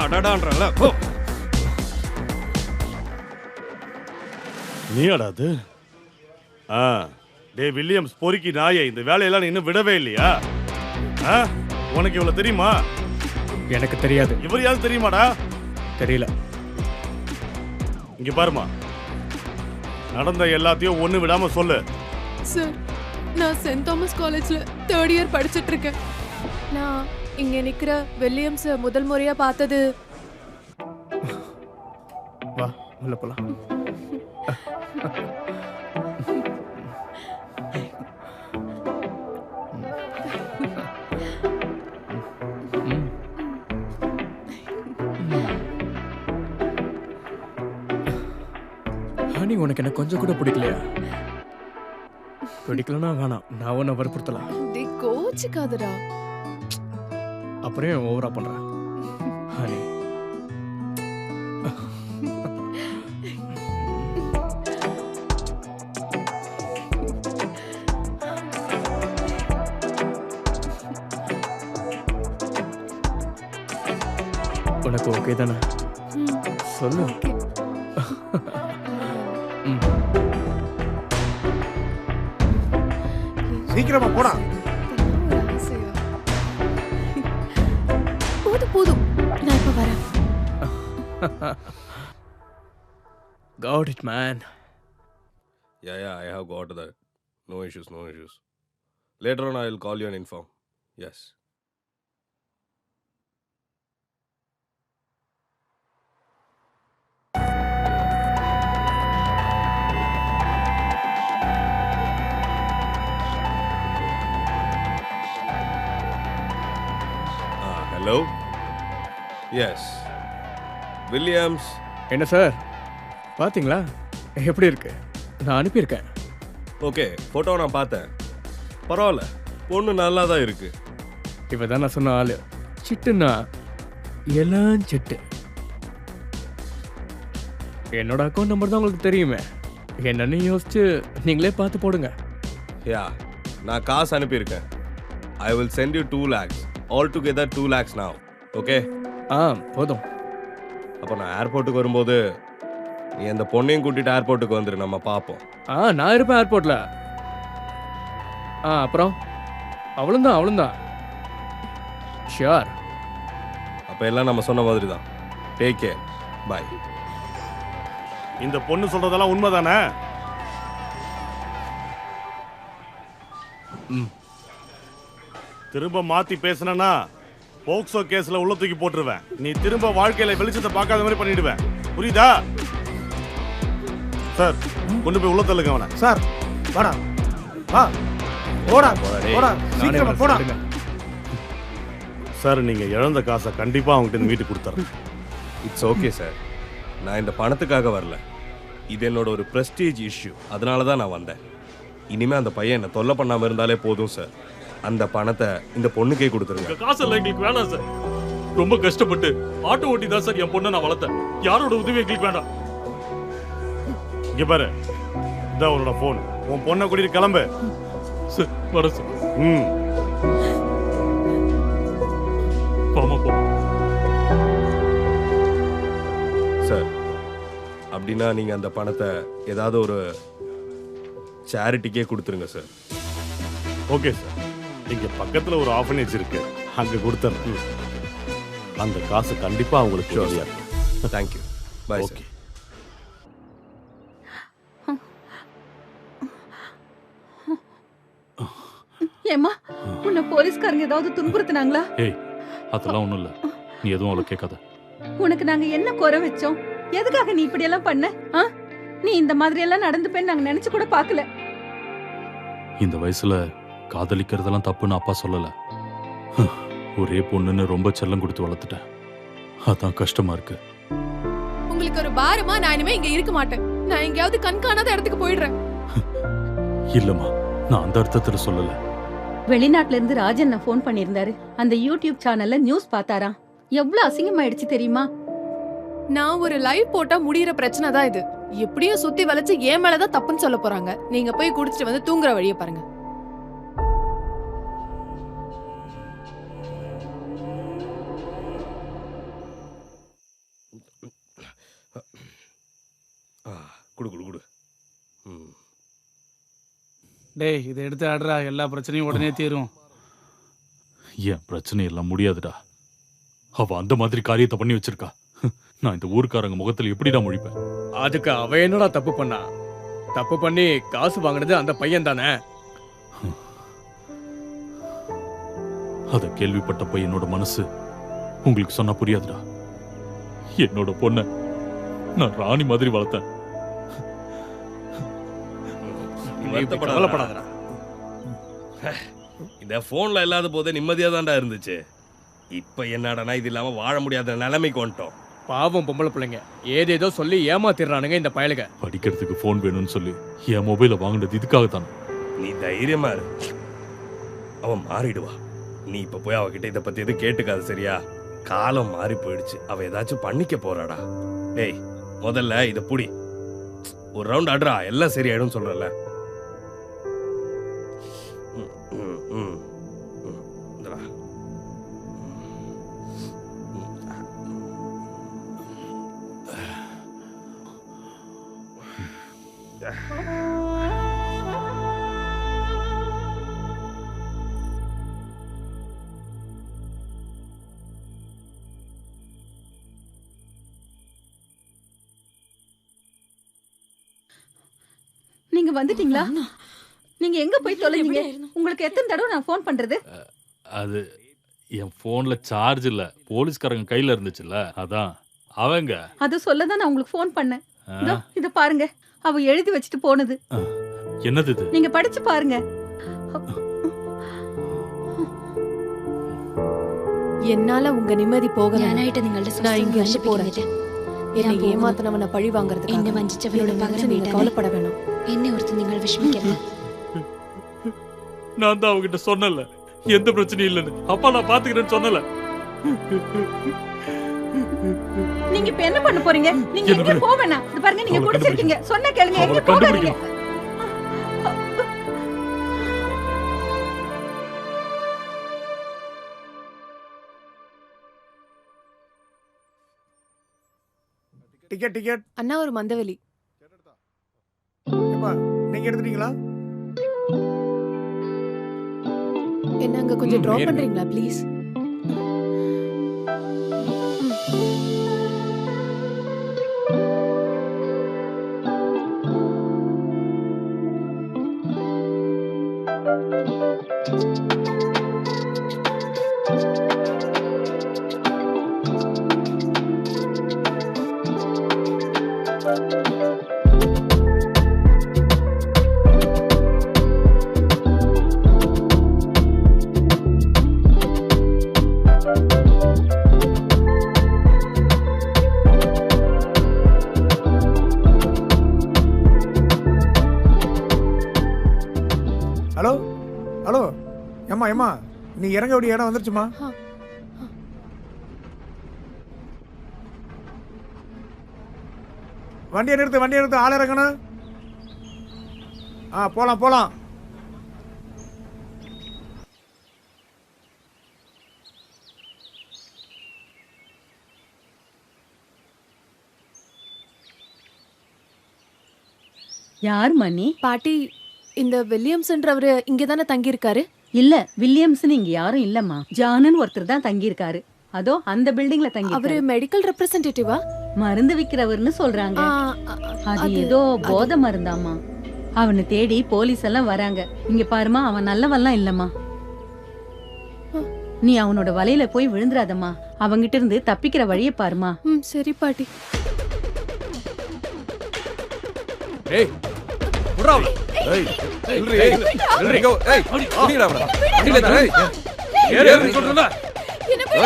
அடடான்றல நீயாடா அது? டே வில்லியம்ஸ் பொறுக்கி நாயே, இந்த வேலையெல்லாம் நீ இன்னும் விடவே இல்லையா? உனக்கு இவ்வளவு தெரியுமா? எனக்கு தெரியாது. இவர் யாரும் தெரியுமாடா? தெரியல. இங்க பாருமா, நடந்த எல்லாத்தையும் ஒண்ணு விடாம சொல்லு. சார், நான் சென்ட் தாமஸ் காலேஜ்ல 3rd இயர் படிச்சிட்டு இருக்கேன். நான் இங்க நிக்கிற வில்லியம்ஸ் முதல் முறையா பார்த்தது. வா உள்ள போலாம். ஹனி, உனக்கு என்ன கொஞ்சம் கூட பிடிக்கலையா? பிடிக்கலன்னா வேணாம், நான் ஒன்ன வற்புறுத்தலாம். டேய் கோச்சிக்காதடா. அப்புறம் ஓவரா பண்றேன் ஹனி. உனக்கு ஓகே தானே? சொல்லு. சீக்கிரமா போடா. போதும், நான் இப்ப வரேன். Got it, man. Yeah, I have got that. No issues. Later on, I will call you and inform. Yes. Hello? Yes. Williams. என்ன சார், பாத்தீங்களா எப்படி இருக்கு? நான் அனுப்பியிருக்கேன். ஓகே, போட்டோ நான் பார்த்தேன். பரவாயில்ல, பொண்ணு நல்லா தான் இருக்கு. இவ தான் நான் சொன்ன ஆளு. சிட்டுன்னா எல்லாம் சிட்டு. என்னோட அக்கௌண்ட் நம்பர் தான் உங்களுக்கு தெரியுமே. என்னன்னு யோசிச்சு நீங்களே பார்த்து போடுங்க. யா, நான் காசு அனுப்பியிருக்கேன். I will send you 2 lakhs. All together 2 lakhs now. Okay? போதும். அப்போ நான் ஏர்போர்ட்டுக்கு வரும்போது நீ அந்த பொண்ணையும் கூட்டிட்டு ஏர்போர்ட்டுக்கு வந்துரு, நம்ம பார்ப்போம். நான் இருப்பேன் ஏர்போர்ட்ல. அப்புறம் அவளும் தான். ஷியோர். அப்போ எல்லாம் நம்ம சொன்ன மாதிரி தான். Take care. பை. இந்த பொண்ணு சொல்றதெல்லாம் உண்மைதானே? திரும்ப மாத்தி பேசினா போக்சோ கேஸ்ல உள்ள தூக்கி போட்டுருவேன். நீ திரும்ப வாழ்க்கையில வெளிச்சத்தை பார்க்காத மாதிரி பண்ணிடுவேன். புரியுதா? சார், கொண்டு போய் உள்ள தள்ளுங்க அவனை. சார், வாடா. வா. போடா. சீக்கிரமா போடா. சார், நீங்க இழந்த காசை கண்டிப்பா அவங்ககிட்ட வீட்டுக்கு கொடுத்துறேன். It's okay sir. நான் இந்த பணத்துக்காக வரல. இது என்னோட ஒரு பிரஸ்டீஜ் இஷ்யூ. அதனால தான் நான் வந்தேன். இனிமே அந்த பையன் என்ன தொல்லை பண்ணாம இருந்தாலே போதும் சார். அந்த பணத்தை இந்த பொண்ணுக்கே கொடுத்துருங்க. காசு எல்லாம் எங்களுக்கு வேணாம் சார். ரொம்ப கஷ்டப்பட்டு ஆட்டோ ஓட்டி தான் சார் என் பொண்ணை நான் வளர்த்தேன். யாரோட உதவி எங்களுக்கு வேண்டாம். இங்க பாரு, இதான் உன்னோட போன். உன் பொண்ணை கூட்டிட்டு கிளம்பு. சார், வர சார். போமா போ சார். அப்படின்னா நீங்க அந்த பணத்தை ஏதாவது ஒரு சேரிட்டிக்கே கொடுத்துருங்க சார். ஓகே சார், இங்க பக்கத்துல ஒரு ஆர்ஃபனேஜ் இருக்கு, அங்க கொடுத்துறேன். அந்த காசு கண்டிப்பா அவங்களுக்கு உதவியா இருக்கும். தேங்க்யூ. பை. ஓகே. ஏம்மா, உன்னை போலீஸ்காரங்க ஏதாவது துன்புறுத்துனாங்களா? ஏய், அதெல்லாம் ஒண்ணும் இல்ல. நீ எதுவும் அவளை கேட்காத. உனக்கு நாங்க என்ன குறை வச்சோம்? எதுக்காக நீ இப்படி எல்லாம் பண்ண? நீ இந்த மாதிரி எல்லாம் நடந்துப்பேன்னு நாங்க நினைச்சு கூட பார்க்கல. இந்த வயசுல காதலிக்கிறதெல்லாம் தப்புன்னு அப்பா சொல்லல. ஒரே பொண்ணுன்னு ரொம்ப செல்லம் கொடுத்து வளர்த்துட்டேன். அதான் கஷ்டமா இருக்கு. உங்களுக்கு ஒரு பாரமா? நான் இனிமே இங்க இருக்க மாட்டேன். நான் எங்கேயாவது கண்காணாத இடத்துக்கு போயிடுறேன். இல்லம்மா, நான் அந்த அர்த்தத்துல சொல்லல. வெளிநாட்டுல இருந்து ராஜன் போன் பண்ணியிருந்தாரு. அந்த யூடியூப் சேனல்ல நியூஸ் பார்த்தாராம். எவ்வளவு அசிங்கமாயிடுச்சு தெரியுமா? நான் ஒரு லைவ் போட்டா முடியற பிரச்சனை தான் இது. எப்படியும் சுத்தி வளைச்சு ஏன் மேலதான் தப்புன்னு சொல்ல போறாங்க. நீங்க போய் குடிச்சிட்டு வந்து தூங்குற வழியை பாருங்க. குடு குடு குடு. ம். டேய் இதை எடுத்து ஆடுறா, எல்லா பிரச்சனையும் உடனே தீரும். என் பிரச்சனை எல்லாம் முடியாதுடா. அவ அந்த மாதிரி காரியத்தை பண்ணி வச்சிருக்கா. நான் இந்த ஊருக்காரங்க முகத்துல எப்படிடா முழிப்பேன்? அதுக்கு அவ என்னடா தப்பு பண்ணா? தப்பு பண்ணி காசு வாங்கினது அந்த பையன் தானே. அத கேள்விப்பட்டப்ப என்னோட மனசு உங்களுக்கு சொன்னா புரியாதுடா. என்னோட பொண்ண நான் ராணி மாதிரி வளர்த்தேன். கவலைப்படாதடா. இந்த போன்ல இல்லாத போதே நிம்மதியா தான்டா இருந்துச்சு. இப்ப என்னடா இது இல்லாம வாழ முடியாத நிலைமைக்கு வந்துட்டோம். பாவம் பொம்பளை பிள்ளைங்க ஏதேதோ சொல்லி ஏமாத்திடுறானுங்க இந்த பயலுக. படிக்கிறதுக்கு போன் வேணும்னு சொல்லி என் மொபைலை வாங்கினது இதுக்காகத்தான். நீ தைரியமா இரு, அவன் மாறிடுவா. நீ இப்ப போய் அவகிட்ட இதை பத்தி எதுவும் கேட்டுக்காது சரியா? காலம் மாறி போயிடுச்சு, அவ ஏதாச்சும் பண்ணிக்க போறாடா. டேய் முதல்ல இத புடி, ஒரு ரவுண்ட் ஆடுறா, எல்லாம் சரியாயிடும் சொல்றல. நீங்க வந்துட்டீங்களா? நீங்க எங்க போய் தொலைஞ்சீங்க? உங்களுக்கு எத்தனை தடவை நான் ஃபோன் பண்றது? அது என் போன்ல சார்ஜ் இல்ல, போலீஸ்காரங்க கையில இருந்துச்சுல்ல, அதான். அவங்க அது சொல்லதான் நான் உங்களுக்கு ஃபோன் பண்ணேன். இத பாருங்க, அவ எழுதி வச்சுட்டு போனது. என்னது இது? நீங்க படிச்சு பாருங்க. என்னால உங்க நிம்மதி போகல. நான் இங்க இருந்து போறேன். என்னை ஏமாத்தினவனை பழி வாங்குறதுக்கு എന്നെ വഞ്ചിച്ചവരോട് പകരം நீங்க கவலைப்பட வேணும். എന്നെ ഓർത്ത് നിങ്ങൾ വിഷമിക്കരുത്. நான் தான் அவகிட்ட சொன்னல எந்த பிரச்சனையும் இல்லைன்னு. அப்பா நான் பாத்துக்கிறேன்னு சொன்னல. நீங்க இப்ப என்ன பண்ண போறீங்க? நீங்க எங்க போவேனா? இது பாருங்க, நீங்க குடிச்சிருக்கீங்க. சொன்ன கேளுங்க, எங்க போறீங்க? Ticket ticket. அண்ணா ஒரு மந்தவெளி. ஏப்பா நீங்க எடுத்துட்டீங்களா? என்ன அங்க கொஞ்சம் டிராப் பண்றீங்களா ப்ளீஸ்? ஹலோ ஹலோ, ஏம்மா ஏம்மா நீ இறங்க வேண்டிய இடம் வந்துருச்சுமா? வண்டியை நிறுத்து, ஆள் இறங்கணும். போலாம் போலாம். யார் மணி? பாட்டி, இந்த வில்லியம்ஸ்ன்றவரு இங்க தானே தங்கி இருக்காரு? இல்ல, வில்லியம்ஸ்னு இங்க யாரும் இல்லம்மா. ஜானுன்னு ஒருத்தர் தான் தங்கி இருக்காரு. அதோ அந்த பில்டிங்ல தங்கி அவரு இருக்காரு. மெடிக்கல் ரெப்ரசன்டேட்டிவா? மருந்து விக்கிறவர்னு சொல்றாங்க. அது ஏதோ போதை மருந்தாமா. அவனை தேடி போலீஸ் எல்லாம் வராங்க. இங்க பாருமா, அவன் நல்லவெல்லாம் இல்லம்மா. நீ அவனோட வலையில போய் விழுந்துராதம்மா. அவங்கிட்ட இருந்து தப்பிக்கிற வழியை பாருமா. சரி பாட்டி. ஏய் புறா. ஏய் நில்றி, ஏய் நில்றி. ஏய் நில்றா bro. நில்ல. ஏய் ஏறு ஏறு சொல்றல.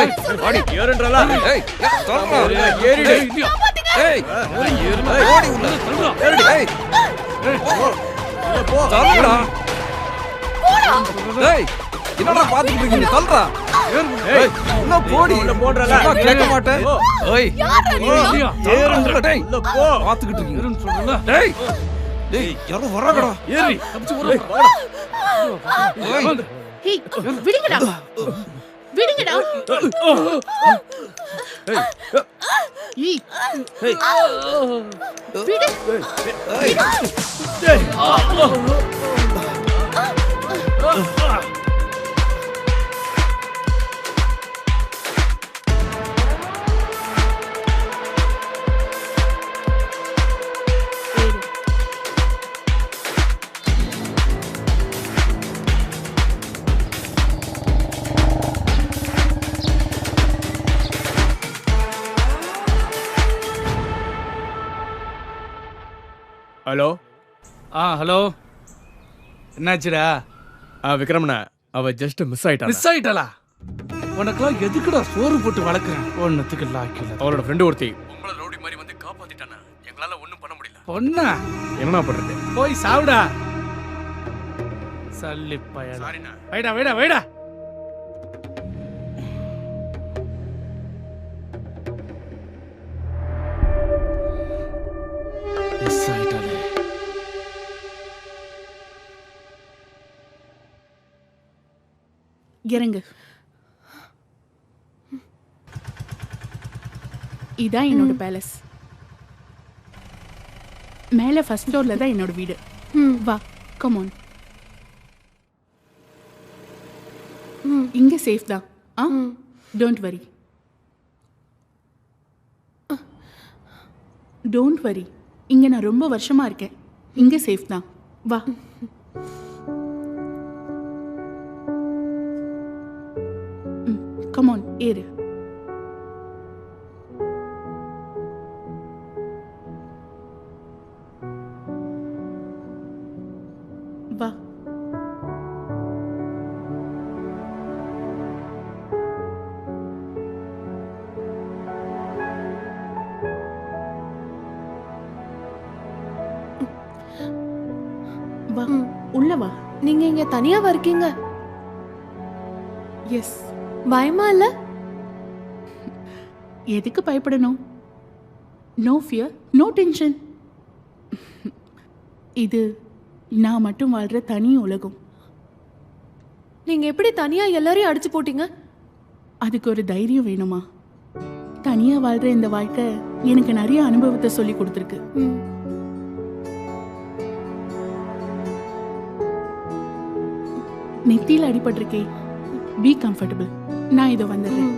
ஏய் வாடி ஏறுன்றல. ஏய் சொல்றா. ஏறிடு. ஏய் ஏறு. ஓடி உள்ள சொல்றா. ஏறிடு. ஏய் போ. சொல்றா. போடா. ஏய் என்னடா பாத்துக்கிட்டு இருக்கீங்க? சொல்றா. ஏய் உள்ள போடி. உள்ள போன்றல. கேட்க மாட்டேன். ஏய் யாரா நீ? ஏறுடா. டேய் உள்ள போ. பாத்துக்கிட்டு இருக்கீங்க. ஏறுன்னு சொல்றல. டேய் டேய் யாரோ வராங்கடா. ஏறி தப்பிச்சு போறா. ஹேய் விடுங்கடா. விடுங்கடா. ஹலோ ஹலோ என்னாச்சுடா? விக்ரமண்ணா, அவ ஜஸ்ட் மிஸ் ஆயிட்டா. மிஸ் ஆயிட்டாளா? உனக்கெல்லாம் எதுக்குடா சோறு போட்டு வளர்க்குறேன்? ஒன்னுத்துக்கு லாக்கில அவளோட ஃப்ரெண்டு ஒருத்தி உங்களை ரவுடி மாதிரி வந்து காப்பாத்திட்டானா. எங்களால ஒண்ணும் பண்ண முடியல. பொண்ணா? என்ன பண்றது? போய் சாவுடா. சல்லி பயல. சாரிண்ணா. வைடா வைடா வைடா. மிஸ் ஆயிட்டாளே. இறங்கு. இதான் என்னோட பேலஸ். மேலே ஃபர்ஸ்ட் ஃப்ளோர்ல தான் என்னோட வீடு. வா, கம் ஆன். இங்க சேஃப் தான். Don't worry. Don't worry. இங்க நான் ரொம்ப வருஷமா இருக்கேன். இங்க சேஃப் தான். வா. கம் ஆன், ஏறு. வா. வா, உள்ள வா. நீங்க இங்க தனியாவா இருக்கீங்க? எஸ். பயமா இல்ல? எதுக்கு பயப்படணும்? No fear, no tension. இது நான் மட்டும் வாழ்ற தனி உலகம். நீங்க எப்படி தனியா எல்லாரையும் அடிச்சு போட்டீங்க? அதுக்கு ஒரு தைரியம் வேணுமா? தனியா வாழ்ற இந்த வாழ்க்கை எனக்கு நிறைய அனுபவத்தை சொல்லி கொடுத்துருக்கு. நெத்தியில் அடிபட்டிருக்கே. B comfortable. நான் இதோ வந்துடுறேன்.